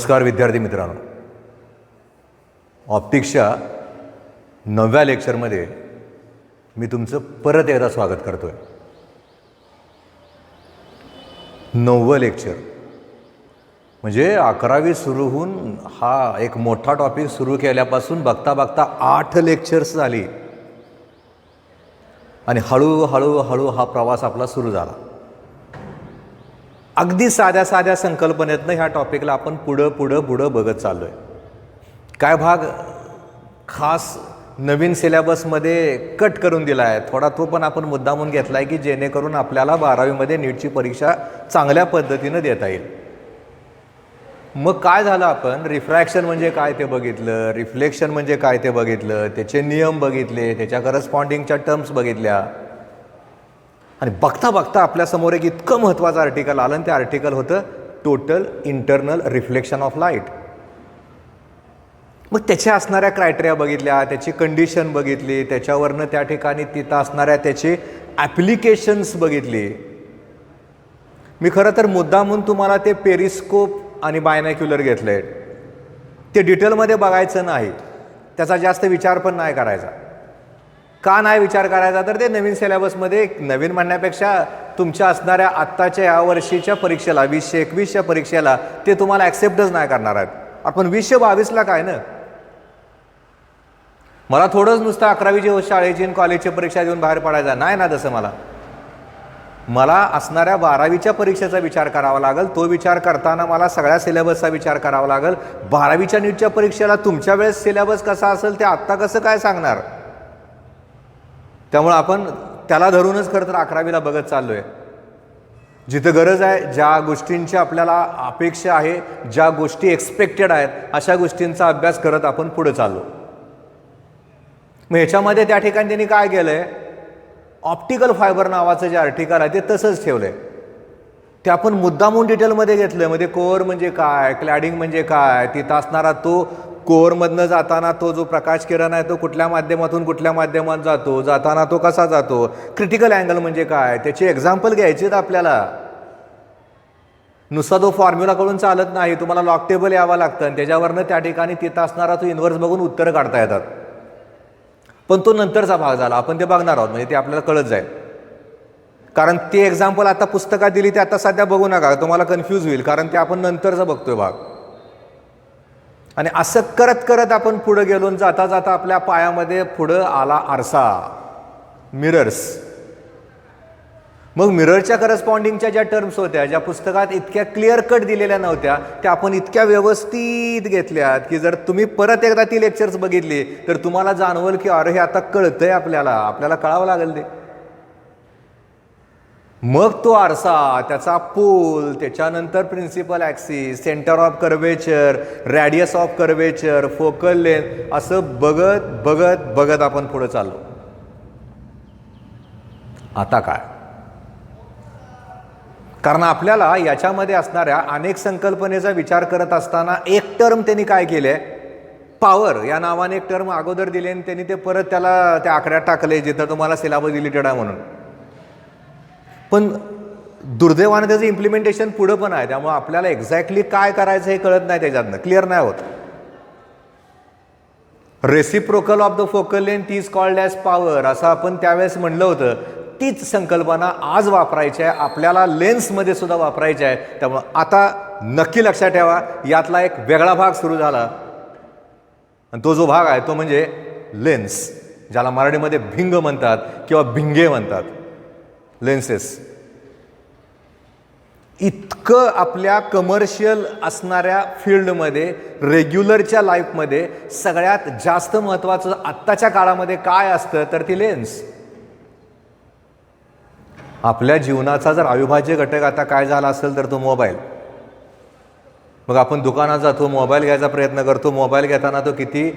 नमस्कार विद्यार्थी मित्रांनो, ऑप्टिक्सच्या 9व्या लेक्चरमध्ये मी तुमचं परत एकदा स्वागत करतोय. 9वं लेक्चर म्हणजे 11वी सुरू होऊन हा एक मोठा टॉपिक सुरू केल्यापासून बघता बघता 8 लेक्चर्स झाली आणि हळूहळू हा प्रवास आपला सुरू झाला. अगदी साध्या संकल्पनेतनं ह्या टॉपिकला आपण पुढं बघत चाललो आहे. काय भाग खास नवीन सिलेबसमध्ये कट करून दिला आहे, थोडा तो पण आपण मुद्दामून घेतला आहे की जेणेकरून आपल्याला 12वीमध्ये नीटची परीक्षा चांगल्या पद्धतीनं देता येईल. मग काय झालं, आपण रिफ्रॅक्शन म्हणजे काय ते बघितलं, रिफ्लेक्शन म्हणजे काय ते बघितलं, त्याचे नियम बघितले, त्याच्या करस्पॉन्डिंगच्या टर्म्स बघितल्या आणि बघता बघता आपल्यासमोर एक इतकं महत्त्वाचं आर्टिकल आलं आणि ते आर्टिकल होतं total internal reflection of light. मग त्याच्या असणाऱ्या क्रायटेरिया बघितल्या, त्याची कंडिशन बघितली, त्याच्यावरनं त्या ठिकाणी तिथं असणाऱ्या त्याचे ॲप्लिकेशन्स बघितली. मी खरं तर मुद्दामून तुम्हाला ते पेरिस्कोप आणि बायनॅक्युलर घेतलं आहे. ते डिटेलमध्ये बघायचं नाही, त्याचा जास्त विचार पण नाही करायचा. का नाही विचार करायचा, तर ते नवीन सिलेबसमध्ये, नवीन म्हणण्यापेक्षा तुमच्या असणाऱ्या आत्ताच्या या वर्षीच्या परीक्षेला 2021च्या परीक्षेला ते तुम्हाला ॲक्सेप्टच नाही करणार आहेत. आपण 2022ला काय ना, मला थोडंच नुसतं 11वीची शाळेची आणि कॉलेजची परीक्षा देऊन बाहेर पडायचा नाही ना. तसं मला असणाऱ्या 12वीच्या परीक्षेचा विचार करावा लागेल. तो विचार करताना मला सगळ्या सिलेबसचा विचार करावा लागेल. 12वीच्या नीटच्या परीक्षेला तुमच्या वेळेस सिलेबस कसा असेल ते आत्ता कसं काय सांगणार. त्यामुळे आपण त्याला धरूनच खरं तर 11वीला बघत चाललो आहे. जिथं गरज आहे, ज्या गोष्टींची आपल्याला अपेक्षा आहे, ज्या गोष्टी एक्सपेक्टेड आहेत, अशा गोष्टींचा अभ्यास करत आपण पुढे चाललो. मग ह्याच्यामध्ये त्या ठिकाणी त्यांनी काय केलं आहे, ऑप्टिकल फायबर नावाचं जे आर्टिकल आहे ते तसंच ठेवलं आहे. ते आपण मुद्दामून डिटेलमध्ये घेतलं. मध्ये कोअर म्हणजे काय, क्लॅडिंग म्हणजे काय, तिथं असणारा तो कोअरमधनं जाताना तो जो प्रकाश किरण आहे तो कुठल्या माध्यमात जातो, जाताना तो कसा जातो, क्रिटिकल अँगल म्हणजे काय, त्याची एक्झाम्पल घ्यायची आहेत आपल्याला. नुसता तो फॉर्म्युला करून चालत नाही, तुम्हाला लॉग टेबल यावं लागतं आणि त्याच्यावरनं त्या ठिकाणी तिथं असणारा तो इन्व्हर्स बघून उत्तरं काढता येतात. पण तो नंतरचा भाग झाला, आपण ते बघणार आहोत, म्हणजे ते आपल्याला कळत जाईल. कारण ते एक्झाम्पल आता पुस्तकात दिली ते आता सध्या बघू नका, तुम्हाला कन्फ्यूज होईल, कारण ते आपण नंतरचा बघतोय भाग. आणि असं करत करत आपण पुढं गेलो, जाता जाता आपल्या पायामध्ये पुढं आला आरसा, मिरर्स. मग मिररच्या करस्पॉन्डिंगच्या ज्या टर्म्स होत्या, ज्या पुस्तकात इतक्या क्लिअर कट दिलेल्या नव्हत्या, त्या आपण इतक्या व्यवस्थित घेतल्यात की जर तुम्ही परत एकदा ती लेक्चर्स बघितली तर तुम्हाला जाणवल की अरे हे आता कळतंय, आपल्याला कळावं लागेल ते. मग तो आरसा, त्याचा पोल, त्याच्यानंतर principal axis, centre of curvature, radius of curvature, focal length, असं बघत आपण पुढे चाललो. आता काय, कारण आपल्याला याच्यामध्ये असणाऱ्या अनेक संकल्पनेचा विचार करत असताना एक टर्म त्यांनी काय केले, पॉवर या नावाने एक टर्म अगोदर दिले आणि त्यांनी ते परत त्याला त्या आकड्यात टाकले जिथं तुम्हाला सिलेबस डिलीटेड आहे म्हणून. पण दुर्दैवाने त्याचं इम्प्लिमेंटेशन पुढं पण आहे, त्यामुळे आपल्याला एक्झॅक्टली काय करायचं हे कळत नाही, त्याच्यातनं क्लिअर नाही होत. Reciprocal of the focal length is called as power, असं आपण त्यावेळेस म्हणलं होतं. तीच संकल्पना आज वापरायची आहे, आपल्याला लेन्समध्ये सुद्धा वापरायची आहे. त्यामुळं आता नक्की लक्षात ठेवा, यातला एक वेगळा भाग सुरू झाला आणि तो जो भाग आहे तो म्हणजे लेन्स, ज्याला मराठीमध्ये भिंग म्हणतात किंवा भिंगे म्हणतात, लेन्सेस. इतकं आपल्या कमर्शियल असणाऱ्या फील्डमध्ये, रेग्युलरच्या लाईफमध्ये सगळ्यात जास्त महत्त्वाचं आत्ताच्या काळामध्ये काय असतं तर ती लेन्स. आपल्या जीवनाचा जर अविभाज्य घटक आता काय झाला असेल तर तो मोबाईल. मग आपण दुकानात जातो, मोबाईल घ्यायचा प्रयत्न करतो, मोबाईल घेताना तो किती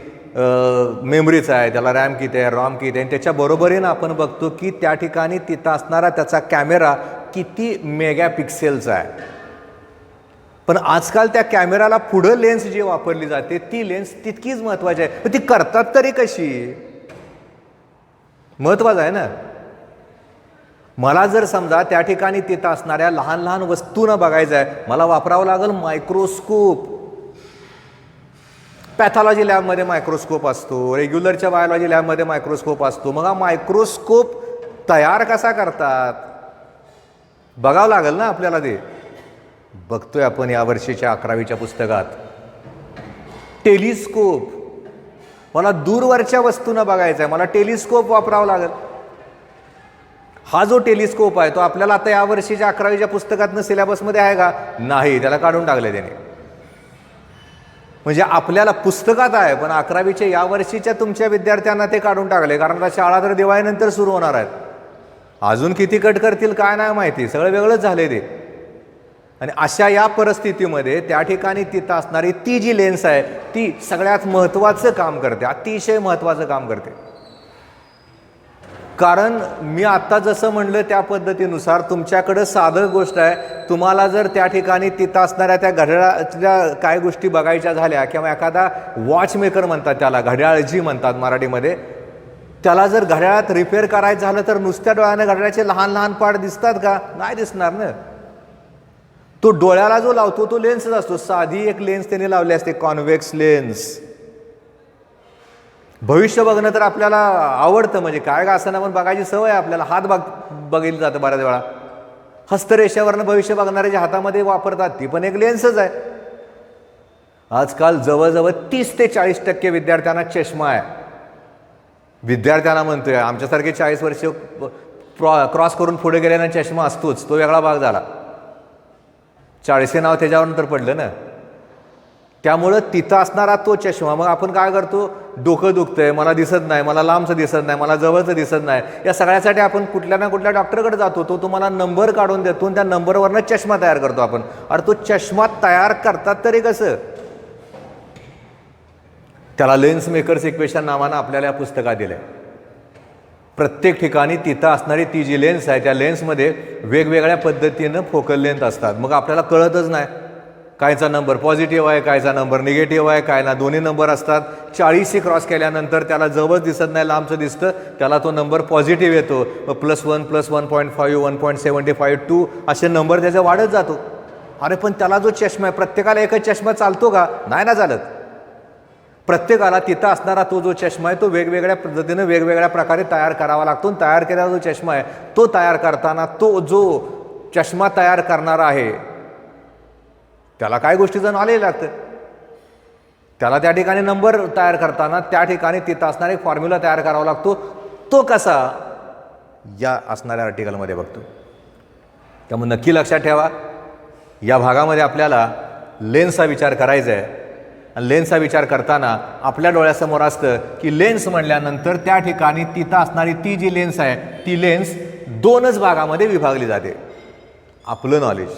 मेमरीचा आहे, त्याला रॅम किती आहे, रॉम किती आहे, आणि त्याच्या बरोबरीनं आपण बघतो की त्या ठिकाणी तिथं असणारा त्याचा कॅमेरा किती मेगापिक्सेलचा आहे. पण आजकाल त्या कॅमेराला पुढं लेन्स जी वापरली जाते ती लेन्स तितकीच महत्त्वाची आहे. पण ती करतात तरी कशी, महत्त्वाचं आहे ना. मला जर समजा त्या ठिकाणी तिथं असणाऱ्या लहान लहान वस्तूंना बघायचं आहे, मला वापरावं लागेल मायक्रोस्कोप. पॅथॉलॉजी लॅबमध्ये मायक्रोस्कोप असतो, रेग्युलरच्या बायोलॉजी लॅबमध्ये मायक्रोस्कोप असतो. मग हा मायक्रोस्कोप तयार कसा करतात बघावं लागेल ना आपल्याला. ते बघतोय आपण यावर्षीच्या 11वीच्या पुस्तकात. टेलिस्कोप, मला दूरवरच्या वस्तूंना बघायचं आहे, मला टेलिस्कोप वापरावं लागेल. हा जो टेलिस्कोप आहे तो आपल्याला आता यावर्षीच्या 11वीच्या पुस्तकातनं सिलेबसमध्ये आहे का? नाही, त्याला काढून टाकले त्याने. म्हणजे आपल्याला पुस्तकात आहे पण 11वीच्या यावर्षीच्या तुमच्या विद्यार्थ्यांना ते काढून टाकले, कारण आता शाळा तर दिवाळीनंतर सुरू होणार आहेत. अजून किती कट करतील काय नाही माहिती, सगळं वेगळंच झाले ते. आणि अशा या परिस्थितीमध्ये त्या ठिकाणी तिथं असणारी ती जी लेन्स आहे ती सगळ्यात महत्त्वाचं काम करते, अतिशय महत्त्वाचं काम करते. कारण मी आत्ता जसं म्हणलं त्या पद्धतीनुसार तुमच्याकडं साधं गोष्ट आहे, तुम्हाला जर त्या ठिकाणी तिथं असणाऱ्या त्या घड्याळातल्या काय गोष्टी बघायच्या झाल्या किंवा एखादा वॉचमेकर म्हणतात त्याला, घड्याळजी म्हणतात मराठीमध्ये, त्याला जर घड्याळात रिपेअर करायचं झालं तर नुसत्या डोळ्यानं घड्याळाचे लहान लहान पार्ट दिसतात का? नाही दिसणार ना. तो डोळ्याला जो लावतो तो लेन्सच असतो. साधी एक लेन्स त्याने लावली असते, कॉन्व्हेक्स लेन्स. भविष्य बघणं तर आपल्याला आवडतं, म्हणजे काय का असं ना पण बघायची सवय आपल्याला. हात बघितलं जातं बऱ्याच वेळा. हस्तरेषेवरनं भविष्य बघणारे जे हातामध्ये वापरतात ती पण एक लेन्सच आहे. आजकाल जवळजवळ 30 ते 40% विद्यार्थ्यांना चष्मा आहे. विद्यार्थ्यांना म्हणतोय, आमच्यासारखे 40 वर्ष क्रॉस करून पुढे गेल्यानं चष्मा असतोच, तो वेगळा भाग झाला. 40 नाव त्याच्यावर पडलं ना. त्यामुळं तिथं असणारा तो चष्मा, मग आपण काय करतो, डोकं दुखतंय, मला दिसत नाही, मला लांबचं दिसत नाही, मला जवळचं दिसत नाही, या सगळ्यासाठी आपण कुठल्या ना कुठल्या डॉक्टरकडे जातो. तो तुम्हाला नंबर काढून देतो आणि त्या नंबरवरनं चष्मा तयार करतो आपण. अरे तो चष्मा तयार करतात तरी कसं? त्याला लेन्स मेकर्स इक्वेशन नावानं आपल्याला या पुस्तकात दिलंय. प्रत्येक ठिकाणी तिथं असणारी ती जी लेन्स आहे त्या लेन्समध्ये वेगवेगळ्या पद्धतीनं फोकल लेंथ असतात. मग आपल्याला कळतच नाही कायचा नंबर पॉझिटिव्ह आहे, कायचा नंबर निगेटिव्ह आहे, काय ना. दोन्ही नंबर असतात. 40 क्रॉस केल्यानंतर त्याला जवळ दिसत नाही, लांबचं दिसतं, त्याला तो नंबर पॉझिटिव्ह येतो. +1, +1.5, 1.75, 2 असे नंबर त्याचे वाढत जातो. अरे पण त्याला जो चष्मा आहे, प्रत्येकाला एकच चष्मा चालतो का? नाही ना चालत. प्रत्येकाला तिथं असणारा तो जो चष्मा आहे तो वेगवेगळ्या पद्धतीनं वेगवेगळ्या प्रकारे तयार करावा लागतो. तयार केलेला जो चष्मा आहे तो तयार करताना तो जो चष्मा तयार करणारा आहे त्याला काय गोष्टीचं नॉलेज लागतं. त्याला त्या ठिकाणी नंबर तयार करताना त्या ठिकाणी तिथं असणारा एक फॉर्म्युला तयार करावा लागतो. तो कसा या असणाऱ्या आर्टिकलमध्ये बघतो. त्यामुळे नक्की लक्षात ठेवा, या भागामध्ये आपल्याला लेन्सचा विचार करायचा आहे. आणि लेन्सचा विचार करताना आपल्या डोळ्यासमोर असतं की लेन्स म्हणल्यानंतर त्या ठिकाणी तिथं असणारी ती जी लेन्स आहे ती लेन्स 2च भागामध्ये विभागली जाते. आपलं नॉलेज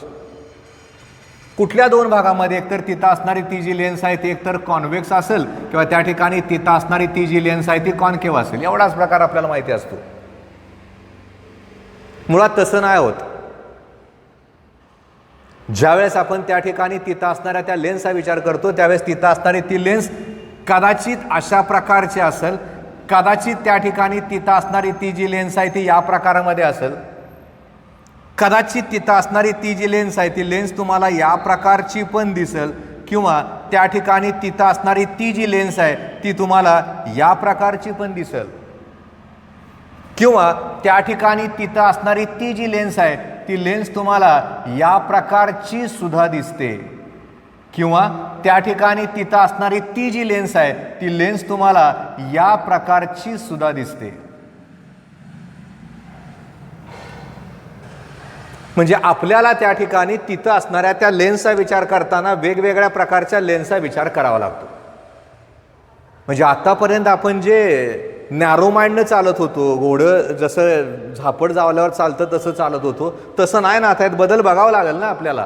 कुठल्या 2 भागामध्ये, एकतर तिथं असणारी ती जी लेन्स आहे ती एकतर कॉन्व्हेक्स असेल किंवा त्या ठिकाणी तिथं असणारी ती जी लेन्स आहे ती कॉन्केव्ह असेल. एवढाच प्रकार आपल्याला माहिती असतो. मुळात तसं नाही होत. ज्यावेळेस आपण त्या ठिकाणी तिथं असणाऱ्या त्या लेन्सचा विचार करतो त्यावेळेस तिथं असणारी ती लेन्स कदाचित अशा प्रकारची असेल, कदाचित त्या ठिकाणी तिथं असणारी ती जी लेन्स आहे ती या प्रकारामध्ये असेल, कदाचित तिथं असणारी ती जी लेन्स आहे ती लेन्स तुम्हाला या प्रकारची पण दिसेल, किंवा त्या ठिकाणी तिथं असणारी ती जी लेन्स आहे ती तुम्हाला या प्रकारची पण दिसेल, किंवा त्या ठिकाणी तिथं असणारी ती जी लेन्स आहे ती लेन्स तुम्हाला या प्रकारची सुद्धा दिसते, किंवा त्या ठिकाणी तिथं असणारी ती जी लेन्स आहे ती लेन्स तुम्हाला या प्रकारची सुद्धा दिसते. म्हणजे आपल्याला त्या ठिकाणी तिथं असणाऱ्या त्या लेन्सचा विचार करताना वेगवेगळ्या प्रकारच्या लेन्सचा विचार करावा लागतो. म्हणजे आतापर्यंत आपण जे नॅरो माइंडनं चालत होतो, घोडं जसं झापड जावल्यावर चालतं तसं चालत होतो, तसं नाही ना. आता यात बदल बघावा लागेल ना आपल्याला.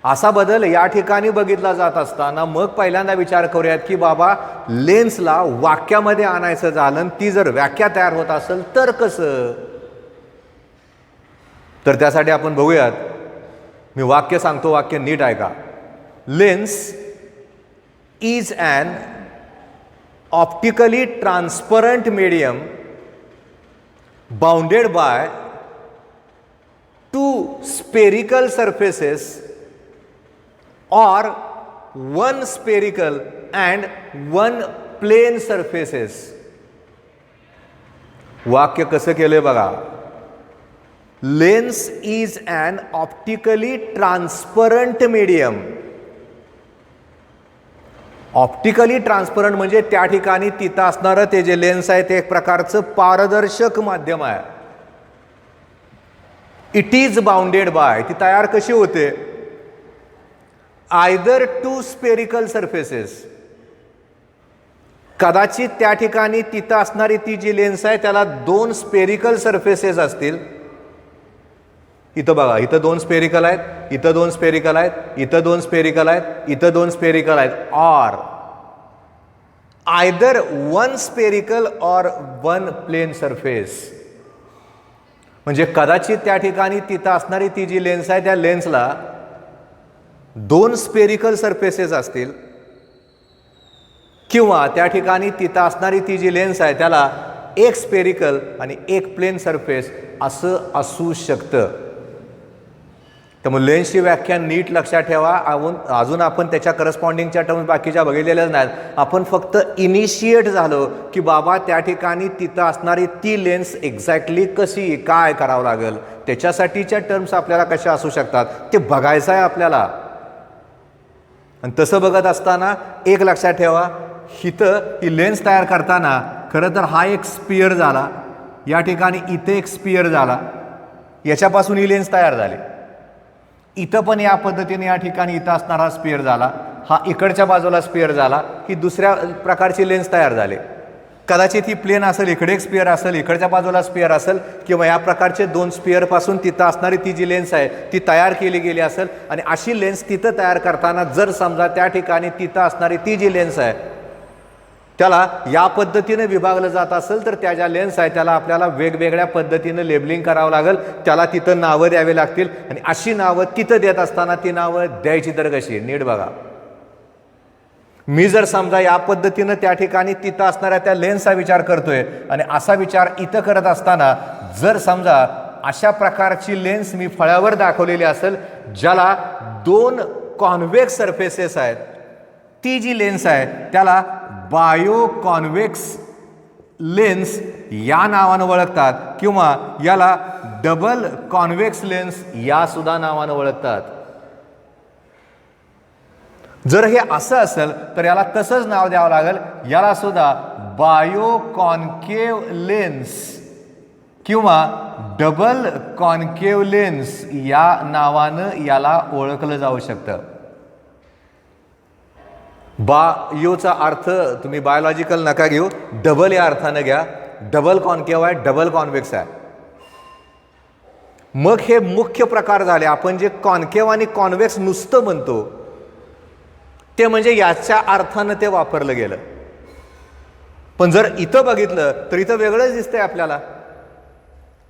असा बदल या ठिकाणी बघितला जात असताना मग पहिल्यांदा विचार करूयात की बाबा लेन्सला वाक्यामध्ये आणायचं झालं, ती जर व्याख्या तयार होत असेल तर कसं. तर त्यासाठी आपण बघूयात. मी वाक्य सांगतो, वाक्य नीट ऐका. Lens is an optically transparent medium bounded by 2 spherical surfaces or one spherical and one plane surfaces. वाक्य कसं केलंय बघा. Lens is an optically transparent medium. Optically transparent म्हणजे त्या ठिकाणी तिथं असणारं ते जे लेन्स आहे ते एक प्रकारचं पारदर्शक माध्यम आहे. इट इज बाउंडेड बाय, ती तयार कशी होते, आयदर टू स्पेरिकल सरफेसेस. कदाचित त्या ठिकाणी तिथं असणारी ती जी लेन्स आहे त्याला दोन स्पेरिकल सरफेसेस असतील. इथं बघा, इथं दोन स्पेरिकल आहेत, इथं दोन स्पेरिकल आहेत, इथं दोन स्पेरिकल आहेत, इथं दोन स्पेरिकल आहेत. Or either one spherical or one plane surface. म्हणजे कदाचित त्या ठिकाणी तिथं असणारी ती जी लेन्स आहे त्या लेन्सला दोन स्पेरिकल सरफेसेस असतील, किंवा त्या ठिकाणी तिथं असणारी ती जी लेन्स आहे त्याला एक स्पेरिकल आणि एक प्लेन सरफेस असं असू शकतं. त्यामुळे लेन्सची व्याख्या नीट लक्षात ठेवा. अजून आपण त्याच्या करस्पॉन्डिंगच्या टर्म्स बाकीच्या बघितलेल्याच नाहीत. आपण फक्त इनिशिएट झालो की बाबा त्या ठिकाणी तिथं असणारी ती लेन्स एक्झॅक्टली कशी, काय करावं लागेल, त्याच्यासाठीच्या टर्म्स आपल्याला कशा असू शकतात ते बघायचं आहे आपल्याला. आणि तसं बघत असताना एक लक्षात ठेवा, इथं ही लेन्स तयार करताना खरं तर हा एक स्पियर झाला, या ठिकाणी इथे एक स्पियर झाला, याच्यापासून ही लेन्स तयार झाली. इथं पण या पद्धतीने या ठिकाणी इथं असणारा स्पियर झाला, हा इकडच्या बाजूला स्पियर झाला, ही दुसऱ्या प्रकारची लेन्स तयार झाली. कदाचित ही प्लेन असेल, इकडे एक स्पियर असेल, इकडच्या बाजूला स्पियर असेल, किंवा या प्रकारचे दोन स्पियरपासून तिथं असणारी ती जी लेन्स आहे ती तयार केली गेली असेल. आणि अशी लेन्स तिथं तयार करताना जर समजा त्या ठिकाणी तिथं असणारी ती जी लेन्स आहे त्याला या पद्धतीने विभागलं जात असेल तर त्या ज्या लेन्स आहे त्याला आपल्याला वेगवेगळ्या पद्धतीनं लेबलिंग करावं लागेल, त्याला तिथं नावं द्यावी लागतील. आणि अशी नावं तिथं देत असताना ती नावं द्यायची तर कशी, नीट बघा. मी जर समजा या पद्धतीनं त्या ठिकाणी तिथं असणाऱ्या त्या लेन्सचा विचार करतोय आणि असा विचार इथं करत असताना जर समजा अशा प्रकारची लेन्स मी फळ्यावर दाखवलेली असेल ज्याला दोन कॉन्व्हेक्स सरफेसेस आहेत, ती जी लेन्स आहे त्याला बायो कॉन्व्हेक्स लेन्स या नावानं ओळखतात, किंवा याला डबल कॉन्व्हेक्स लेन्स या सुद्धा नावानं ओळखतात. जर हे असं असेल तर याला तसंच नाव द्यावं लागेल, याला सुद्धा बायो कॉन्केव्ह लेन्स किंवा डबल कॉन्केव्ह लेन्स या नावानं याला ओळखलं जाऊ शकतं. बायोचा अर्थ तुम्ही बायोलॉजिकल नका घेऊ, डबल या अर्थानं घ्या. डबल कॉन्केव्ह आहे, डबल कॉन्व्हेक्स आहे. मग हे मुख्य प्रकार झाले. आपण जे कॉन्केव्ह आणि कॉन्व्हेक्स नुसतं म्हणतो ते म्हणजे याच्या अर्थानं ते वापरलं गेलं. पण जर इथं बघितलं तर इथं वेगळंच दिसतंय आपल्याला.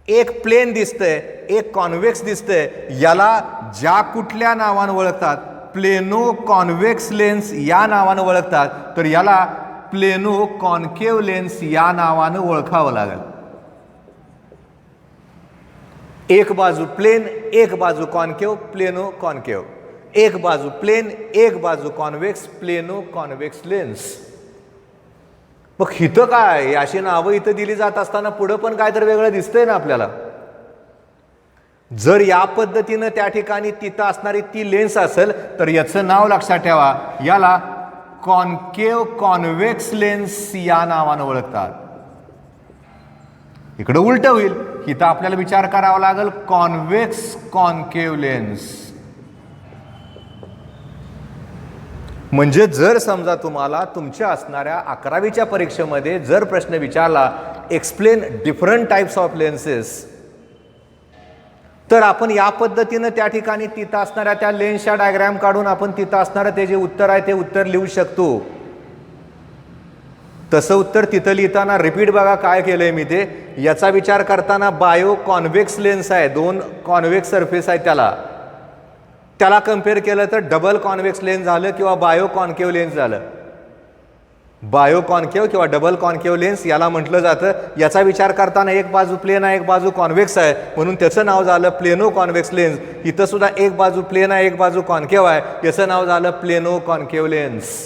एक प्लेन दिसतंय, एक कॉन्व्हेक्स दिसतंय. याला ज्या कुठल्या नावानं ओळखतात, प्लेनो कॉन्व्हेक्स लेन्स या नावानं ओळखतात, तर याला प्लेनो कॉन्केव्ह लेन्स या नावानं ओळखावं लागेल. एक बाजू प्लेन, एक बाजू कॉन्केव्ह, प्लेनो कॉन्केव्ह. एक बाजू प्लेन, एक बाजू कॉन्व्हेक्स, प्लेनो कॉन्व्हेक्स लेन्स. मग इथं काय, अशी नावं इथं दिली जात असताना पुढं पण काय तर वेगळं दिसतंय ना आपल्याला. जर या पद्धतीनं त्या ठिकाणी तिथं असणारी ती लेन्स असेल तर याचं नाव लक्षात ठेवा, याला कॉन्केव्ह कॉन्व्हेक्स लेन्स या नावानं ओळखतात. इकडं उलट होईल, इथं आपल्याला विचार करावा लागेल कॉन्व्हेक्स कॉन्केव्ह लेन्स. म्हणजे जर समजा तुम्हाला तुमच्या असणाऱ्या 11वीच्या परीक्षेमध्ये जर प्रश्न विचारला explain different types of lenses, तर आपण या पद्धतीनं त्या ठिकाणी तिथं असणाऱ्या त्या लेन्सच्या डायग्राम काढून आपण तिथं असणारं ते जे उत्तर आहे ते उत्तर लिहू शकतो. तसं उत्तर तिथं लिहिताना रिपीट बघा काय केलंय मी ते. याचा विचार करताना बायो कॉन्व्हेक्स लेन्स आहे, दोन कॉन्व्हेक्स सरफेस आहे, त्याला कम्पेअर केलं तर डबल कॉन्व्हेक्स लेन्स झालं किंवा बायो कॉन्केव्ह लेन्स झालं. बायो कॉन्केव किंवा डबल कॉन्केव लेन्स याला म्हटलं जातं. याचा विचार करताना एक बाजू प्लेन आहे, एक बाजू कॉन्व्हेक्स आहे, म्हणून त्याचं नाव झालं प्लेनो कॉन्व्हेक्स लेन्स. इथं सुद्धा एक बाजू प्लेन आहे, एक बाजू कॉन्केव आहे, याचं नाव झालं प्लेनो कॉन्केव लेन्स.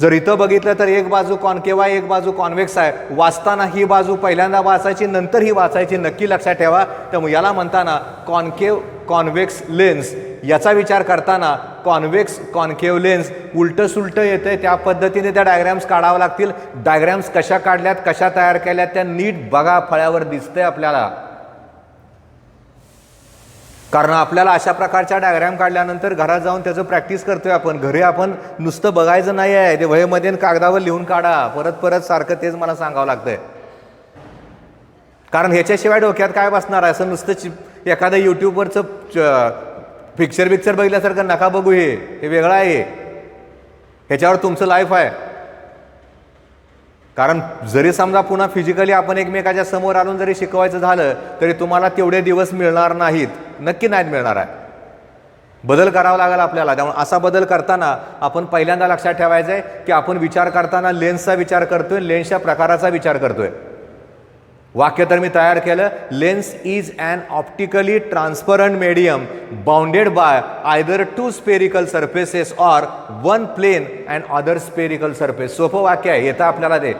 जर इथं बघितलं तर एक बाजू कॉन्केव आहे, एक बाजू कॉन्व्हेक्स आहे. वाचताना ही बाजू पहिल्यांदा वाचायची, नंतर ही वाचायची, नक्की लक्षात ठेवा. त्यामुळे याला म्हणताना कॉन्केव कॉन्व्हेक्स लेन्स. याचा विचार करताना कॉन्व्हेक्स कॉन्केव लेन्स उलटं सुलटं येतंय, त्या पद्धतीने त्या डायग्रॅम्स काढावं लागतील. डायग्रॅम्स कशा काढल्यात, कशा तयार केल्यात त्या नीट बघा, फळ्यावर दिसतंय आपल्याला. कारण आपल्याला अशा प्रकारच्या डायग्रॅम काढल्यानंतर घरात जाऊन त्याचं प्रॅक्टिस करतोय आपण. घरी आपण नुसतं बघायचं नाही आहे, ते वहीमध्ये कागदावर लिहून काढा. परत परत सारखं तेच मला सांगावं लागतंय. कारण ह्याच्याशिवाय डोक्यात काय बसणार आहे? असं नुसतं एखादं यूट्यूबवरचं पिक्चर बघितल्यासारखं नका बघू. हे वेगळं आहे. ह्याच्यावर तुमचं लाईफ आहे. कारण जरी समजा पुन्हा फिजिकली आपण एकमेकाच्या समोर आणून जरी शिकवायचं झालं तरी तुम्हाला तेवढे दिवस मिळणार नाहीत, नक्की नाहीत मिळणार आहे. बदल करावा लागेल आपल्याला. त्यामुळे असा बदल करताना आपण पहिल्यांदा लक्षात ठेवायचं आहे की आपण विचार करताना लेन्सचा विचार करतोय, लेन्सच्या प्रकाराचा विचार करतोय. वाक्य तर मी तयार केलं. Lens is an optically transparent medium bounded by either two spherical surfaces or one plane and other spherical surface. सोपं वाक्य आहे. येतं आपल्याला ते.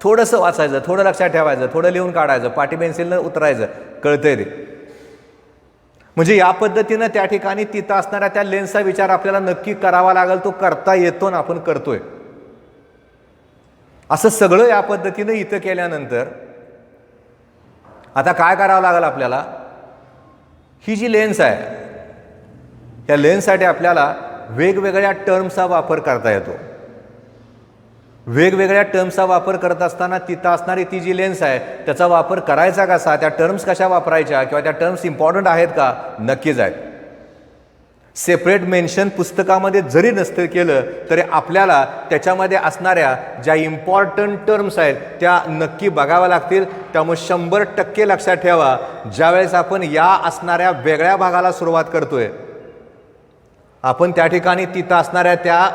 थोडंसं वाचायचं, थोडं लक्षात ठेवायचं, थोडं लिहून काढायचं, पाटी पेन्सिलनं उतरायचं, कळतंय ते. म्हणजे या पद्धतीनं त्या ठिकाणी तिथं असणाऱ्या त्या लेन्सचा विचार आपल्याला नक्की करावा लागेल. तो करता येतो ना, आपण करतोय. असं सगळं या पद्धतीनं इथं केल्यानंतर आता काय करावं लागेल आपल्याला? ही जी लेन्स आहे, या लेन्ससाठी आपल्याला वेगवेगळ्या टर्म्सचा वापर करता येतो. वेगवेगळ्या टर्म्सचा वापर करत असताना तिथं असणारी ती जी लेन्स आहे त्याचा वापर करायचा कसा, त्या टर्म्स कशा वापरायच्या किंवा त्या टर्म्स इम्पॉर्टंट आहेत का? नक्कीच आहेत. सेपरेट मेन्शन पुस्तकामध्ये जरी नसतं केलं तरी आपल्याला त्याच्यामध्ये असणाऱ्या ज्या इम्पॉर्टंट टर्म्स आहेत त्या नक्की बघाव्या लागतील. त्यामुळे 100% लक्षात ठेवा, ज्यावेळेस आपण या असणाऱ्या वेगळ्या भागाला सुरुवात करतोय, आपण त्या ठिकाणी तिथं असणाऱ्या त्या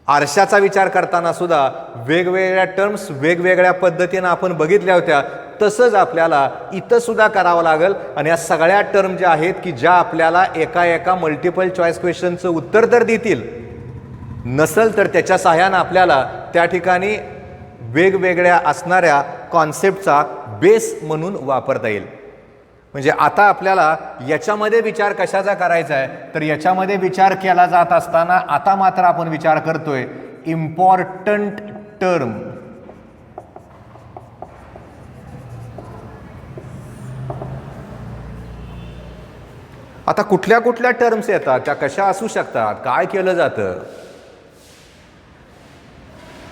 आरशाचा विचार करताना सुद्धा वेगवेगळ्या टर्म्स वेगवेगळ्या पद्धतीनं आपण बघितल्या होत्या. तसंच आपल्याला इथं सुद्धा करावं लागेल. आणि या सगळ्या टर्म ज्या आहेत की ज्या आपल्याला एका मल्टिपल चॉईस क्वेश्चनचं उत्तर तर देतील, नसेल तर त्याच्या सहाय्यानं आपल्याला त्या ठिकाणी वेगवेगळ्या असणाऱ्या कॉन्सेप्टचा बेस म्हणून वापरता येईल. म्हणजे आता आपल्याला याच्यामध्ये विचार कशाचा करायचा आहे तर याच्यामध्ये विचार केला जात असताना आता मात्र आपण विचार करतोय इम्पॉर्टंट टर्म. आता कुठल्या कुठल्या टर्म्स येतात, त्या कशा असू शकतात, काय केलं जातं?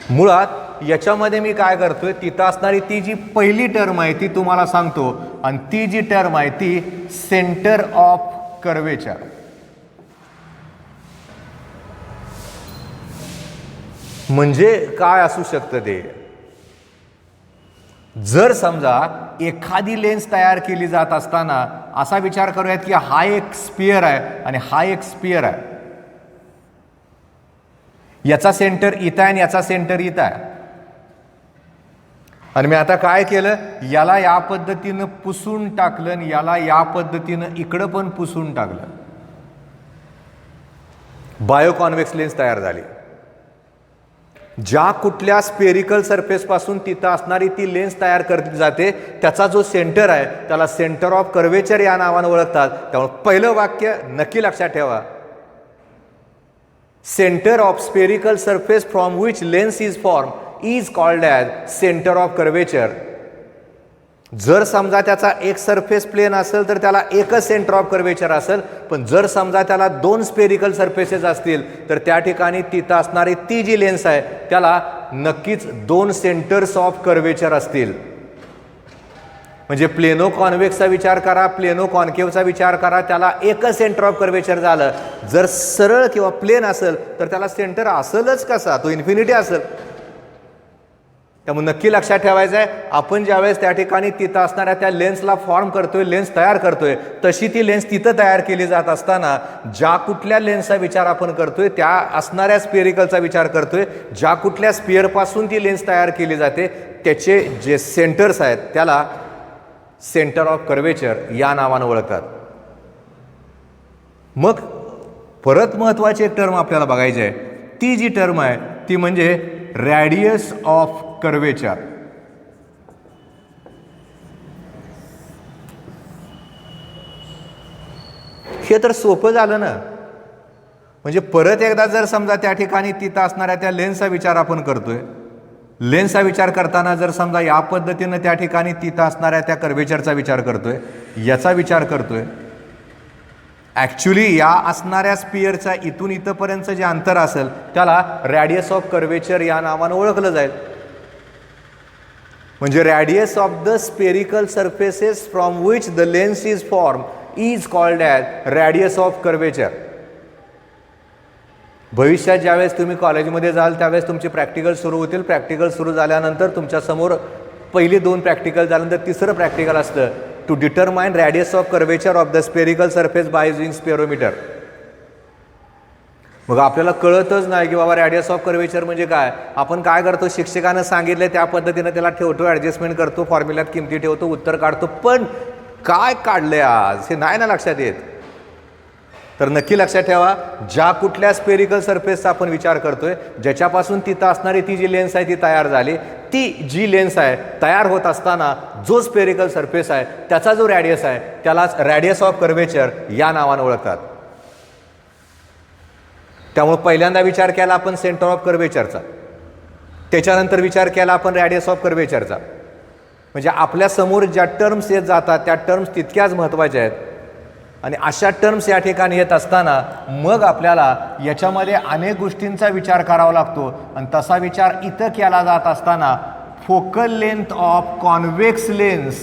मुळात याच्यामध्ये मी काय करतोय, तिथं असणारी ती जी पहिली टर्म आहे ती तुम्हाला सांगतो. आणि ती जी टर्म आहे ती सेंटर ऑफ कर्वेचर. म्हणजे काय असू शकतं ते? जर समजा एखादी लेन्स तयार केली जात असताना असा विचार करूयात की हा एक स्पियर आहे आणि हा एक स्पियर आहे, याचा सेंटर इथं आहे आणि याचा सेंटर इथं आहे. आणि मी आता काय केलं, याला या पद्धतीनं पुसून टाकलं आणि याला या पद्धतीनं इकडं पण पुसून टाकलं. बायोकॉन्व्हेक्स लेन्स तयार झाली. ज्या कुठल्या स्पेरिकल सरफेस पासून तिथं असणारी ती लेन्स तयार करली जाते त्याचा जो सेंटर आहे त्याला सेंटर ऑफ कर्वेचर या नावानं ओळखतात. त्यामुळे पहिलं वाक्य नक्की लक्षात ठेवा, centre of spherical surface from which lens is form is called as centre of curvature. जर समजा त्याचा एक सरफेस प्लेन असेल तर त्याला एकच सेंटर ऑफ कर्वेचर असेल, पण जर समजा त्याला दोन स्पेरिकल सरफेसेस असतील तर त्या ठिकाणी तिथं असणारी ती जी लेन्स आहे त्याला नक्कीच दोन सेंटर्स ऑफ कर्वेचर असतील. म्हणजे प्लेनो कॉन्व्हेक्सचा विचार करा, प्लेनो कॉन्केवचा विचार करा, त्याला एकच सेंटर ऑफ कर्वेचर झालं. जर सरळ किंवा प्लेन असेल तर त्याला सेंटर असेलच कसा, तो इन्फिनिटी असेल. त्यामुळे नक्की लक्षात ठेवायचं आहे, आपण ज्यावेळेस त्या ठिकाणी तिथं असणाऱ्या त्या लेन्सला फॉर्म करतोय, लेन्स तयार करतोय, तशी ती लेन्स तिथं तयार केली जात असताना ज्या कुठल्या लेन्सचा विचार आपण करतोय त्या असणाऱ्या स्पेरिकलचा विचार करतोय, ज्या कुठल्या स्पिअरपासून ती लेन्स तयार केली जाते त्याचे जे सेंटर्स आहेत त्याला सेंटर ऑफ कर्वेचर या नावानं ओळखतात. मग परत महत्त्वाची एक टर्म आपल्याला बघायची आहे, ती जी टर्म आहे ती म्हणजे रॅडियस ऑफ कर्वेचर. हे तर सोपं झालं ना. म्हणजे परत एकदा जर समजा त्या ठिकाणी तिथं असणाऱ्या त्या लेन्सचा विचार आपण करतोय, लेन्सचा विचार करताना जर समजा या पद्धतीनं त्या ठिकाणी तिथं असणाऱ्या त्या कर्वेचरचा विचार करतोय, याचा विचार करतोय, ॲक्च्युली या असणाऱ्या स्पिअरचा इथून इथंपर्यंतचं जे अंतर असेल त्याला रॅडियस ऑफ कर्वेचर या नावानं ओळखलं जाईल. म्हणजे radius of the spherical surfaces from which the lens is form is called as radius of curvature. भविष्यात ज्यावेळेस तुम्ही कॉलेजमध्ये जाल त्यावेळेस तुमचे प्रॅक्टिकल सुरू होतील. प्रॅक्टिकल सुरू झाल्यानंतर तुमच्यासमोर पहिली 2 प्रॅक्टिकल झाल्यानंतर तिसरं प्रॅक्टिकल असतं, to determine radius of curvature of the spherical surface by using spherometer. मग आपल्याला कळतच नाही की बाबा रॅडियस ऑफ कर्वेचर म्हणजे काय. आपण काय करतो, शिक्षकानं सांगितलं त्या पद्धतीनं त्याला ठेवतो, ॲडजस्टमेंट करतो, फॉर्म्युल्यात किमती ठेवतो, उत्तर काढतो, पण काय काढले आज हे नाही ना लक्षात येत. तर नक्की लक्षात ठेवा, ज्या कुठल्या स्पेरिकल सरफेसचा आपण विचार करतोय, ज्याच्यापासून तिथं असणारी ती जी लेन्स आहे ती तयार झाली, ती जी लेन्स आहे तयार होत असताना जो स्पेरिकल सरफेस आहे त्याचा जो रॅडियस आहे त्यालाच रॅडियस ऑफ कर्वेचर या नावानं ओळखतात. त्यामुळे पहिल्यांदा विचार केला आपण सेंटर ऑफ कर्वेचरचा, त्याच्यानंतर विचार केला आपण रॅडियस ऑफ कर्वेचरचा. म्हणजे आपल्या समोर ज्या टर्म्स येत जातात त्या टर्म्स तितक्याच महत्त्वाच्या आहेत. आणि अशा टर्म्स या ठिकाणी येत असताना मग आपल्याला याच्यामध्ये अनेक गोष्टींचा विचार करावा लागतो. आणि तसा विचार इथं केला जात असताना focal length of convex lens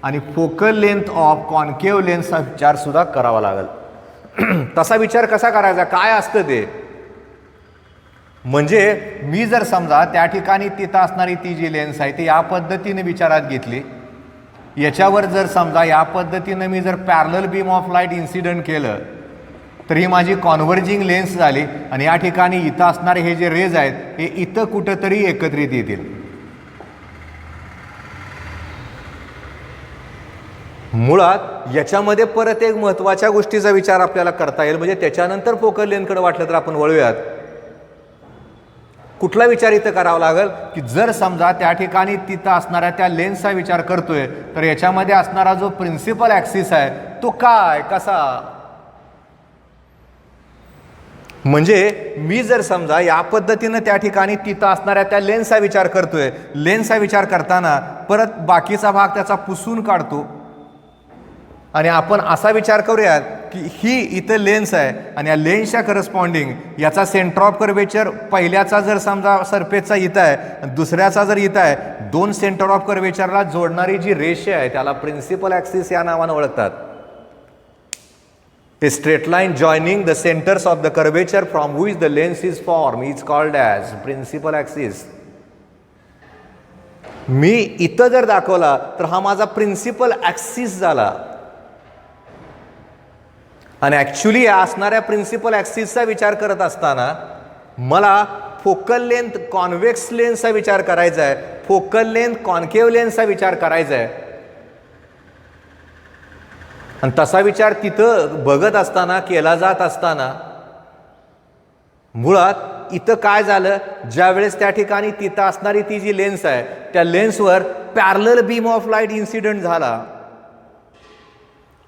आणि फोकल लेंथ ऑफ कॉन्केव्ह लेन्सचा विचार सुद्धा करावा लागेल. तसा विचार कसा करायचा, काय असतं ते, म्हणजे मी जर समजा त्या ठिकाणी तिथं असणारी ती जी लेन्स आहे ती या पद्धतीने विचारात घेतली, याच्यावर जर समजा या पद्धतीनं मी जर parallel beam of light incident केलं तर ही माझी कॉन्व्हर्जिंग लेन्स झाली. आणि या ठिकाणी इथं असणारे हे जे रेज आहेत हे इथं कुठंतरी एकत्रित येतील. मुळात याच्यामध्ये परत एक महत्त्वाच्या गोष्टीचा विचार आपल्याला करता येईल. म्हणजे त्याच्यानंतर फोकल लेंथकडे वाटलं तर आपण वळूयात. कुठला विचार इथं करावा लागेल की जर समजा त्या ठिकाणी तिथं असणाऱ्या त्या लेन्सचा विचार करतोय तर याच्यामध्ये असणारा जो प्रिन्सिपल ॲक्सिस आहे तो काय, कसा. म्हणजे मी जर समजा या पद्धतीनं त्या ठिकाणी तिथं असणाऱ्या त्या लेन्सचा विचार करतोय, लेन्सचा विचार करताना परत बाकीचा भाग त्याचा पुसून काढतो आणि आपण असा विचार करूयात की ही इथं लेन्स आहे आणि या लेन्सच्या करस्पॉन्डिंग याचा सेंटर ऑफ कर्वेचर पहिल्याचा जर समजा सरफेसचा इथं आहे, दुसऱ्याचा जर इथं आहे, 2 सेंटर ऑफ कर्वेचरला जोडणारी जी रेषा आहे त्याला प्रिन्सिपल ॲक्सिस या नावानं ओळखतात. A straight line joining the centers of the curvature from which the lens is formed is called as principal axis. मी इथं जर दाखवला तर हा माझा प्रिन्सिपल ॲक्सिस झाला आणि ॲक्च्युली असणाऱ्या प्रिन्सिपल ॲक्सिसचा विचार करत असताना मला फोकल लेंथ कॉन्व्हेक्स लेन्सचा विचार करायचा आहे, फोकल लेंथ कॉन्केव्ह लेन्सचा विचार करायचा आहे. आणि तसा विचार तिथं बघत असताना, केला जात असताना मुळात इथं काय झालं, ज्या वेळेस त्या ठिकाणी तिथं असणारी ती जी लेन्स आहे त्या लेन्सवर parallel beam of light incident झाला.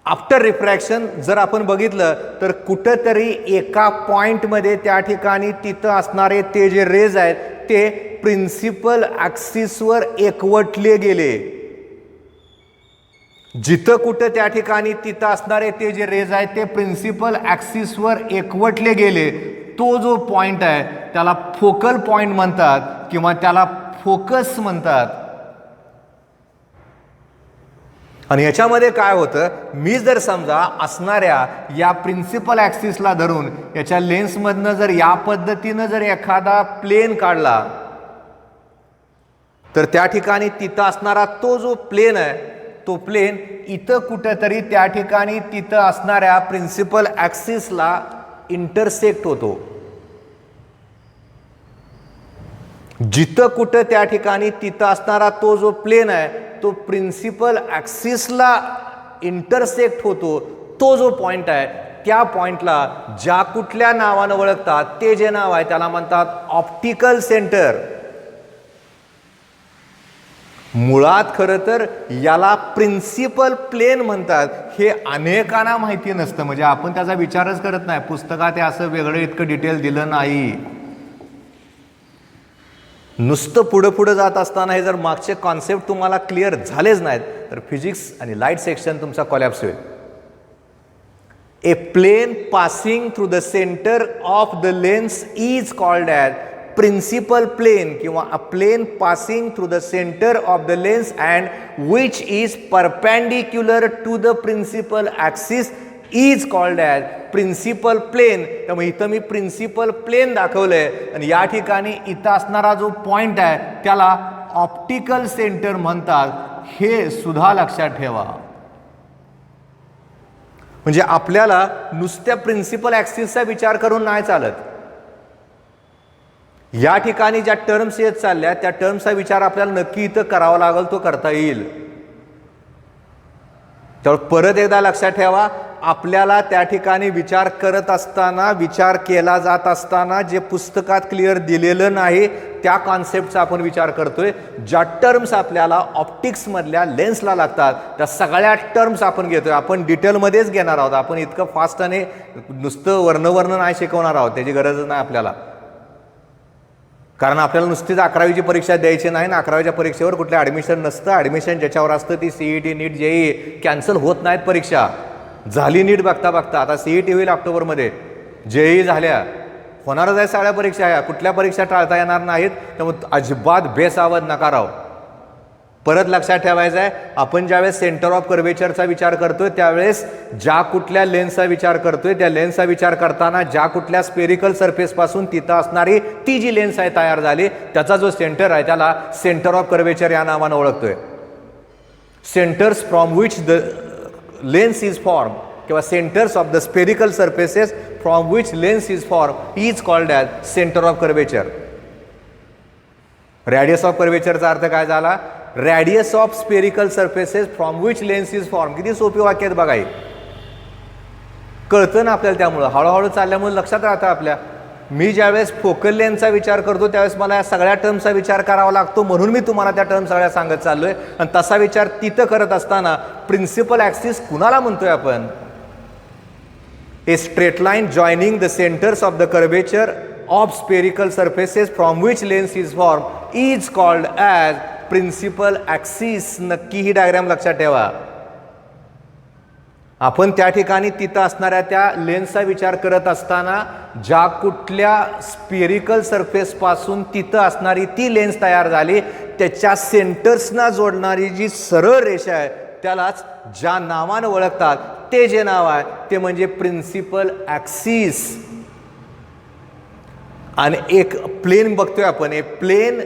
आफ्टर रिफ्रॅक्शन जर आपण बघितलं तर कुठंतरी एका पॉइंटमध्ये त्या ठिकाणी तिथं असणारे ते जे रेज आहेत ते प्रिन्सिपल ॲक्सिसवर एकवटले गेले. जिथं कुठं त्या ठिकाणी तिथं असणारे ते जे रेज आहेत ते प्रिन्सिपल ॲक्सिसवर एकवटले गेले, तो जो पॉइंट आहे त्याला फोकल पॉइंट म्हणतात किंवा त्याला फोकस म्हणतात. आणि याच्यामध्ये काय होतं, मी जर समजा असणाऱ्या या प्रिन्सिपल ॲक्सिसला धरून याच्या लेन्समधनं जर या पद्धतीनं जर एखादा प्लेन काढला तर त्या ठिकाणी तिथं असणारा तो जो प्लेन आहे तो प्लेन इथं कुठेतरी त्या ठिकाणी तिथं असणाऱ्या प्रिन्सिपल ॲक्सिसला इंटरसेक्ट होतो. जिथं कुठं त्या ठिकाणी तिथं असणारा तो जो प्लेन आहे तो प्रिन्सिपल ॲक्सिसला इंटरसेक्ट होतो, तो जो पॉइंट आहे त्या पॉइंटला ज्या कुठल्या नावानं ओळखतात ते जे नाव आहे त्याला म्हणतात ऑप्टिकल सेंटर. मुळात खरं तर याला प्रिन्सिपल प्लेन म्हणतात. हे अनेकांना माहिती नसतं, म्हणजे आपण त्याचा विचारच करत नाही. पुस्तकात हे असं वेगळं इतकं डिटेल दिलं नाही. नुसतं पुढं जात असताना हे जर मागचे कॉन्सेप्ट तुम्हाला क्लिअर झालेच नाहीत तर फिजिक्स आणि लाईट सेक्शन तुमचा कोलॅप्स होईल. A plane passing through the centre of the lens is called as principal plane किंवा a plane passing through the centre of the lens and which is perpendicular to the principal axis is called as principal plane. त्यामुळे इथं मी principal plain दाखवलंय आणि या ठिकाणी इथं असणारा जो पॉइंट आहे त्याला ऑप्टिकल सेंटर म्हणतात. हे सुद्धा लक्षात ठेवा. म्हणजे आपल्याला नुसत्या प्रिन्सिपल ॲक्सिसचा विचार करून नाही चालत. या ठिकाणी ज्या टर्म्स येत चालल्या त्या टर्म्सचा विचार आपल्याला नक्की इथं करावा लागेल, तो करता येईल. त्यामुळे परत एकदा लक्षात ठेवा, आपल्याला त्या ठिकाणी विचार करत असताना, विचार केला जात असताना जे पुस्तकात क्लिअर दिलेलं नाही त्या कॉन्सेप्टचा आपण विचार करतोय. ज्या टर्म्स आपल्याला ऑप्टिक्समधल्या लेन्सला लागतात त्या सगळ्या टर्म्स आपण घेतोय. आपण डिटेलमध्येच घेणार आहोत. आपण इतकं फास्ट आणि नुसतं वर्ण नाही शिकवणार आहोत, त्याची गरजच नाही आपल्याला. कारण आपल्याला नुसतीच 11वीची परीक्षा द्यायची नाही ना. 11वीच्या परीक्षेवर कुठलं ॲडमिशन नसतं. ॲडमिशन ज्याच्यावर असतं ती CET, नीट, JEE कॅन्सल होत नाहीत परीक्षा. झाली नीट बघता बघता, आता CET होईल ऑक्टोबरमध्ये, JEE झाल्या, होणारच आहे सगळ्या परीक्षा. ह्या कुठल्या परीक्षा टाळता येणार नाहीत. त्यामुळे अजिबात बेसावध नका राहू. परत लक्षात ठेवायचं आहे, आपण ज्यावेळेस सेंटर ऑफ कर्वेचरचा विचार करतोय त्यावेळेस ज्या कुठल्या लेन्सचा विचार करतोय त्या लेन्सचा विचार करताना ज्या कुठल्या स्पेरिकल सरफेसपासून तिथं असणारी ती जी लेन्स आहे तयार झाली त्याचा जो सेंटर आहे त्याला सेंटर ऑफ कर्वेचर या नावानं ओळखतोय. Centres from which the lens is form किंवा centres of the spherical surfaces from which lens is form is called as centre of curvature. Radius of कर्वेचरचा अर्थ काय झाला? Radius of spherical surfaces from which lens is form. किती सोपी वाक्य आहेत बघा. कळतं ना आपल्याला. त्यामुळं हळूहळू चालल्यामुळे लक्षात राहतं आपल्या. मी ज्यावेळेस फोकल लेन्थचा विचार करतो त्यावेळेस मला या सगळ्या टर्म्सचा विचार करावा लागतो, म्हणून मी तुम्हाला त्या टर्म सगळ्या सांगत चाललोय. आणि तसा विचार तिथं करत असताना प्रिन्सिपल ॲक्सिस कुणाला म्हणतोय आपण? A straight line joining the centres of the curvature of spherical surfaces from which lens is form is called as principal axis. नक्की ही डायग्राम लक्षात ठेवा. आपण त्या ठिकाणी तिथं असणाऱ्या त्या लेन्सचा विचार करत असताना ज्या कुठल्या स्पेरिकल सरफेसपासून तिथं असणारी ती लेन्स तयार झाली त्याच्या सेंटर्सना जोडणारी जी सरळ रेषा आहे त्यालाच ज्या नावानं ओळखतात ते जे नाव आहे ते म्हणजे प्रिन्सिपल ॲक्सिस. आणि एक प्लेन बघतोय आपण. ए plain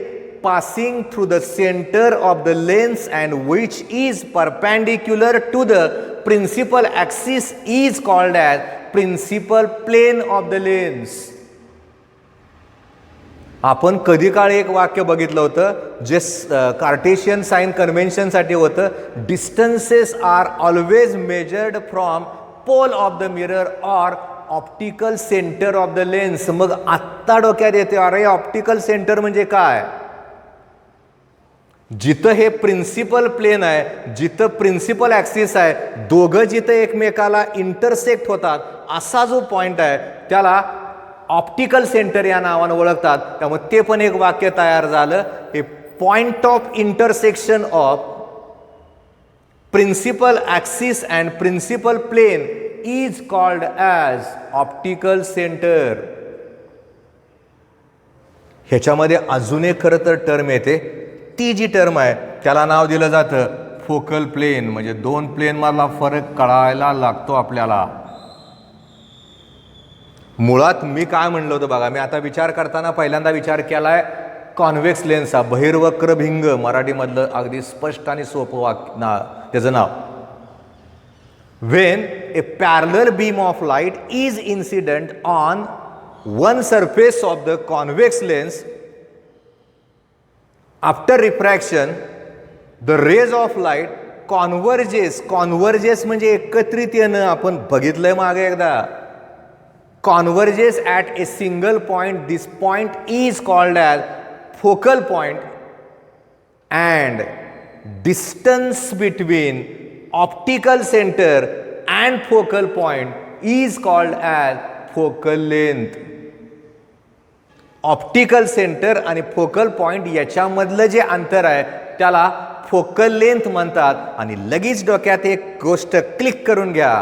passing through the center of the lens and which is perpendicular to the principal axis is called as principal plane of the lens. आपण कधी काळी एक वाक्य बघितलं होतं जे कार्टेशियन साइन कन्व्हेन्शनसाठी होतं. Distances are always measured from pole of the mirror or optical centre of the lens. मग आत्ता डोक्यात येते, अरे ऑप्टिकल सेंटर म्हणजे काय? जिथं हे प्रिन्सिपल प्लेन आहे, जिथं प्रिन्सिपल ॲक्सिस आहे, दोघं जिथं एकमेकाला इंटरसेक्ट होतात असा जो पॉइंट आहे त्याला ऑप्टिकल सेंटर या नावानं ओळखतात. त्यामुळे ते पण एक वाक्य तयार झालं. हे point of intersection of principal axis and principal plane is called as optical centre. ह्याच्यामध्ये अजून एक खरं तर टर्म येते. ती जी टर्म आहे त्याला नाव दिलं जातं फोकल प्लेन. म्हणजे दोन प्लेन मधला फरक कळायला लागतो आपल्याला. मुळात मी काय म्हणलो होतो बघा, मी आता विचार करताना पहिल्यांदा विचार केलाय कॉन्व्हेक्स लेन्स हा बहिर्वक्र भिंग, मराठीमधलं अगदी स्पष्ट आणि सोपं त्याचं नाव. when a parallel beam of light is incident on one surface of the convex lens, after refraction the rays of light converges म्हणजे एकत्रित येणं. आपण बघितलंय मागे एकदा. converges at a single point. This point is called as focal point, and distance between optical center and focal point is called as focal length. Optical centre आणि focal point याच्यामधलं जे अंतर आहे त्याला फोकल लेंथ म्हणतात. आणि लगेच डोक्यात एक गोष्ट क्लिक करून घ्या.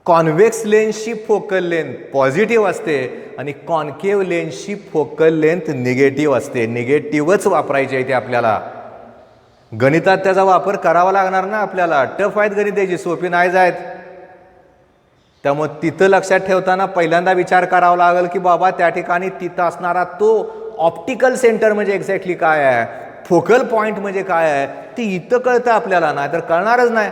कॉन्व्हेक्स लेन्सची फोकल लेंथ पॉझिटिव्ह असते आणि कॉन्केव्ह लेन्सची फोकल लेंथ निगेटिव्ह असते. निगेटिव्हच वापरायची आहे ते आपल्याला. गणितात त्याचा वापर करावा लागणार ना आपल्याला. टफ आहेत गणित याची, सोपी नाही जायत. त्यामुळे तिथं लक्षात ठेवताना पहिल्यांदा विचार करावा लागेल की बाबा त्या ठिकाणी तिथं असणारा तो ऑप्टिकल सेंटर म्हणजे एक्झॅक्टली काय आहे, फोकल पॉइंट म्हणजे काय आहे ते इथं कळतं आपल्याला, नाही तर कळणारच नाही.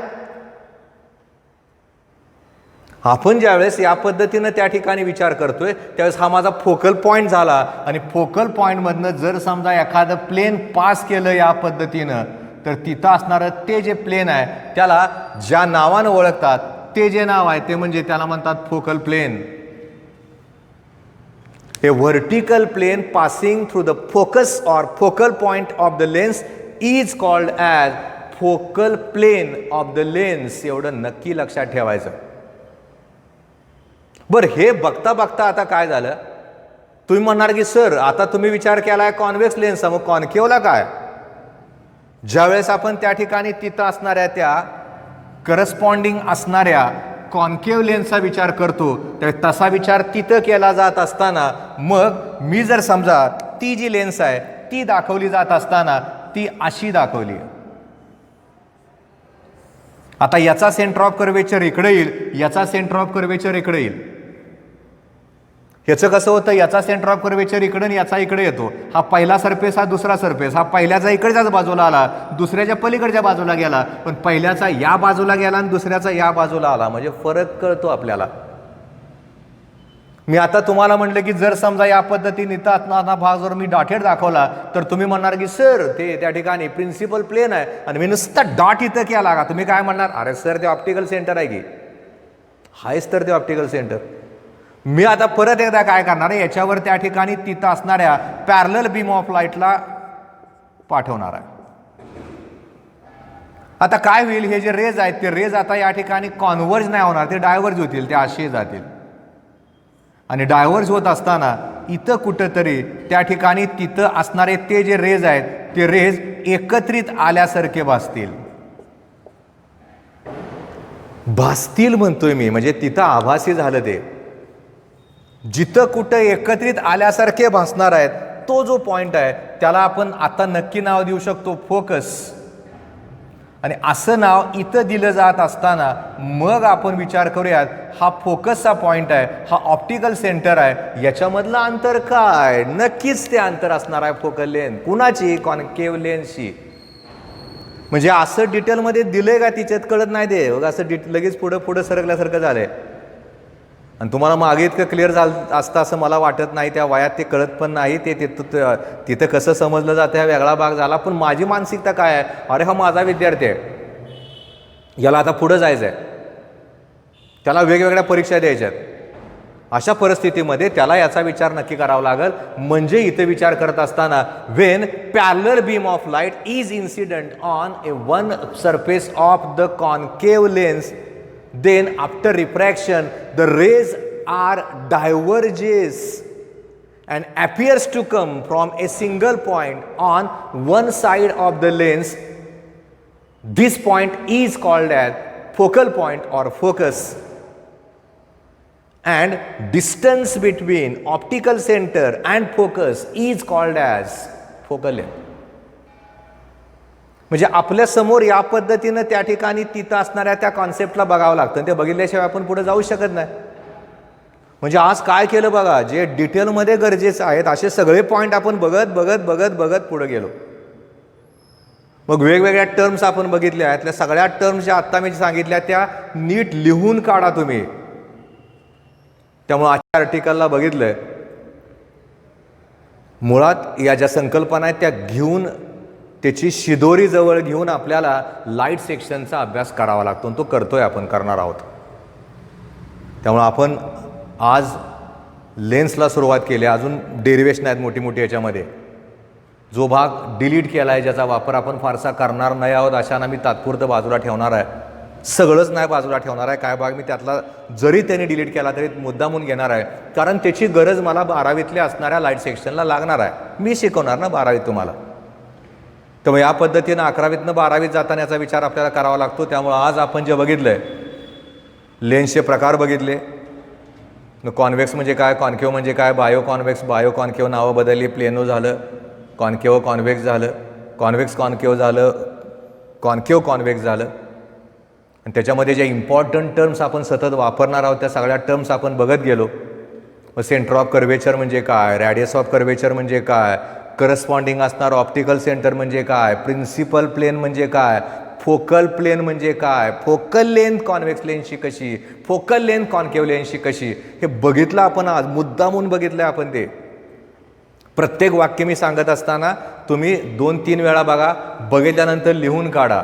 आपण ज्यावेळेस या पद्धतीनं त्या ठिकाणी विचार करतोय त्यावेळेस हा माझा फोकल पॉइंट झाला. आणि फोकल पॉइंटमधनं जर समजा एखादं प्लेन पास केलं या पद्धतीनं तर तिथं असणारं ते जे प्लेन आहे त्याला ज्या नावानं ओळखतात ते जे नाव आहे ते म्हणजे त्याला म्हणतात focal plane. A vertical plane passing through the focus or focal point of the lens is called as focal plane of the lens. एवढं नक्की लक्षात ठेवायचं. बरं, हे बघता बघता आता काय झालं, तुम्ही म्हणणार की सर आता तुम्ही विचार केलाय कॉन्व्हेक्स लेन्सचा, मग कॉन्केव्हला काय? ज्यावेळेस आपण त्या ठिकाणी तिथं असणाऱ्या त्या करस्पॉन्डिंग असणाऱ्या कॉन्केव्ह लेन्सचा विचार करतो तर तसा विचार तिथं केला जात असताना मग मी जर समजा ती जी लेन्स आहे ती दाखवली जात असताना ती अशी दाखवली. आता याचा सेंटर ऑफ कर्वेचर इकडे येईल, याचा सेंटर ऑफ कर्वेचर इकडे येईल. ह्याचं कसं होतं, याचा सेंटर ऑफ कर्वेचर इकडे आणि याचा इकडे येतो. हा पहिला सरफेस, हा दुसरा सरफेस. हा पहिल्याचा इकडच्याच बाजूला आला, दुसऱ्याच्या पलीकडच्या बाजूला गेला, पण पहिल्याचा या बाजूला गेला आणि दुसऱ्याचा या बाजूला आला. म्हणजे फरक कळतो आपल्याला. मी आता तुम्हाला म्हटलं की जर समजा या पद्धतीने इथं असणारा भाग जर मी डॉटेड दाखवला तर तुम्ही म्हणणार की सर ते त्या ठिकाणी प्रिन्सिपल प्लेन आहे आणि मी नुसता डॉट इथं केला का, तुम्ही काय म्हणणार, अरे सर ते ऑप्टिकल सेंटर आहे की. हायच तर ते ऑप्टिकल सेंटर. मी आता परत एकदा काय करणार आहे, याच्यावर त्या ठिकाणी तिथं असणाऱ्या पॅरलल बीम ऑफ लाईटला पाठवणार आहे. आता काय होईल, हे जे रेज आहेत ते रेज आता या ठिकाणी कॉन्व्हर्ज नाही होणार, ते डायव्हर्ज होतील, ते असे जातील. आणि डायव्हर्ज होत असताना इथं कुठंतरी त्या ठिकाणी तिथं असणारे ते जे रेज आहेत ते रेज एकत्रित आल्यासारखे भासतील म्हणतोय मी, म्हणजे तिथं आभासी झालं. ते जिथं कुठं एकत्रित आल्यासारखे भासणार आहेत तो जो पॉइंट आहे त्याला आपण आता नक्की नाव देऊ शकतो फोकस. आणि असं नाव इथं दिलं जात असताना मग आपण विचार करूयात हा फोकसचा पॉइंट आहे, हा ऑप्टिकल सेंटर आहे, याच्यामधलं अंतर काय? नक्कीच ते अंतर असणार आहे फोकल लेंथ. कुणाची? कॉन्केव्ह लेन्सची. म्हणजे असं डिटेलमध्ये दिलंय का तिच्यात कळत नाही ते. बघा असं लगेच पुढं पुढं सरकल्यासारखं झालंय. आणि तुम्हाला मागे इतकं क्लिअर झालं असतं असं मला वाटत नाही. त्या वयात ते कळत पण नाही. ते तिथं कसं समजलं जातं हा वेगळा भाग झाला. पण माझी मानसिकता काय आहे, अरे हा माझा विद्यार्थी आहे, याला आता पुढं जायचं आहे, त्याला वेगवेगळ्या परीक्षा द्यायच्यात. अशा परिस्थितीमध्ये त्याला याचा विचार नक्की करावा लागेल. म्हणजे इथे विचार करत असताना Wien parallel beam of light is incident on A one surface of the concave lens, then after refraction the rays are diverges and appears to come from a single point on one side of the lens. This point is called as focal point or focus, and distance between optical center and focus is called as focal length. म्हणजे आपल्या समोर या पद्धतीनं त्या ठिकाणी तिथं असणाऱ्या त्या कॉन्सेप्टला बघावं लागतं. ते बघितल्याशिवाय आपण पुढे जाऊ शकत नाही. म्हणजे आज काय केलं बघा, जे डिटेलमध्ये गरजेचं आहेत असे सगळे पॉईंट आपण बघत बघत बघत बघत पुढे गेलो. मग वेगवेगळ्या टर्म्स आपण बघितल्या, यातल्या सगळ्या टर्म्स ज्या आत्ता मी सांगितल्या त्या नीट लिहून काढा तुम्ही. त्यामुळे आजच्या आर्टिकलला बघितलंय, मुळात या ज्या संकल्पना आहेत त्या घेऊन त्याची शिदोरी जवळ घेऊन आपल्याला लाईट सेक्शनचा अभ्यास करावा लागतो, आणि तो करतोय आपण, करणार आहोत. त्यामुळे आपण आज लेन्सला सुरुवात केली, अजून डेरिवेशन आहेत मोठी मोठी याच्यामध्ये. जो भाग डिलीट केला आहे, ज्याचा वापर आपण फारसा करणार नाही आहोत, अशांना मी तात्पुरतं बाजूला ठेवणार आहे. सगळंच नाही बाजूला ठेवणार आहे, काय भाग मी त्यातला जरी त्यांनी डिलीट केला तरी मुद्दामून घेणार आहे, कारण त्याची गरज मला 12वीतल्या असणाऱ्या लाईट सेक्शनला लागणार आहे. मी शिकवणार ना 12वीत तुम्हाला. त्यामुळे या पद्धतीनं 11वीतनं 12वीत जाताना याचा विचार आपल्याला करावा लागतो. त्यामुळं आज आपण जे बघितलं आहे, लेन्सचे प्रकार बघितले, कॉन्व्हेक्स म्हणजे काय, कॉन्केव्ह म्हणजे काय, बायो कॉन्केव्ह नावं बदलली, प्लेनो झालं, कॉन्केव्ह कॉन्व्हेक्स झालं, कॉन्व्हेक्स कॉन्केव्ह झालं, कॉन्केव्ह कॉन्व्हेक्स झालं. आणि त्याच्यामध्ये ज्या इम्पॉर्टंट टर्म्स आपण सतत वापरणार आहोत त्या सगळ्या टर्म्स आपण बघत गेलो. मग सेंटर ऑफ कर्वेचर म्हणजे काय, रॅडियस ऑफ कर्वेचर म्हणजे काय, करस्पॉन्डिंग असणार ऑप्टिकल सेंटर म्हणजे काय, प्रिन्सिपल प्लेन म्हणजे काय, फोकल प्लेन म्हणजे काय, फोकल लेंथ कॉन्व्हेक्स लेन्सची कशी, फोकल लेंथ कॉन्केव्ह लेन्सची कशी, हे बघितलं आपण आज, मुद्दामून बघितलं आपण. ते प्रत्येक वाक्य मी सांगत असताना तुम्ही 2-3 वेळा बघा, बघितल्यानंतर लिहून काढा.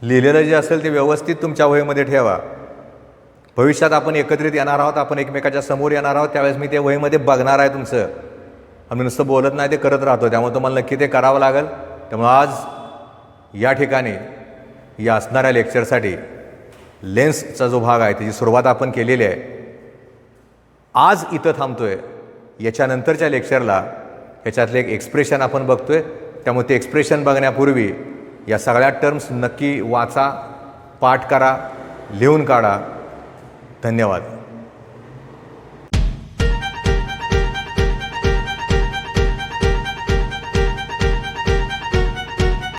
लिहिलेलं जे असेल ते व्यवस्थित तुमच्या वहीमध्ये ठेवा. भविष्यात आपण एकत्रित येणार आहोत, आपण एकमेकाच्या समोर येणार आहोत, त्यावेळेस मी ते वहीमध्ये बघणार आहे तुमचं. आम्ही नुसतं बोलत नाही, ते करत राहतो. त्यामुळे तुम्हाला नक्की ते करावं लागेल. त्यामुळे आज या ठिकाणी या असणाऱ्या लेक्चरसाठी लेन्सचा जो भाग आहे त्याची सुरुवात आपण केलेली आहे. आज इथं थांबतोय. याच्यानंतरच्या लेक्चरला याच्यातले एक एक्सप्रेशन आपण बघतोय. त्यामुळे ते एक्सप्रेशन बघण्यापूर्वी या सगळ्या टर्म्स नक्की वाचा, पाठ करा, लिहून काढा. धन्यवाद.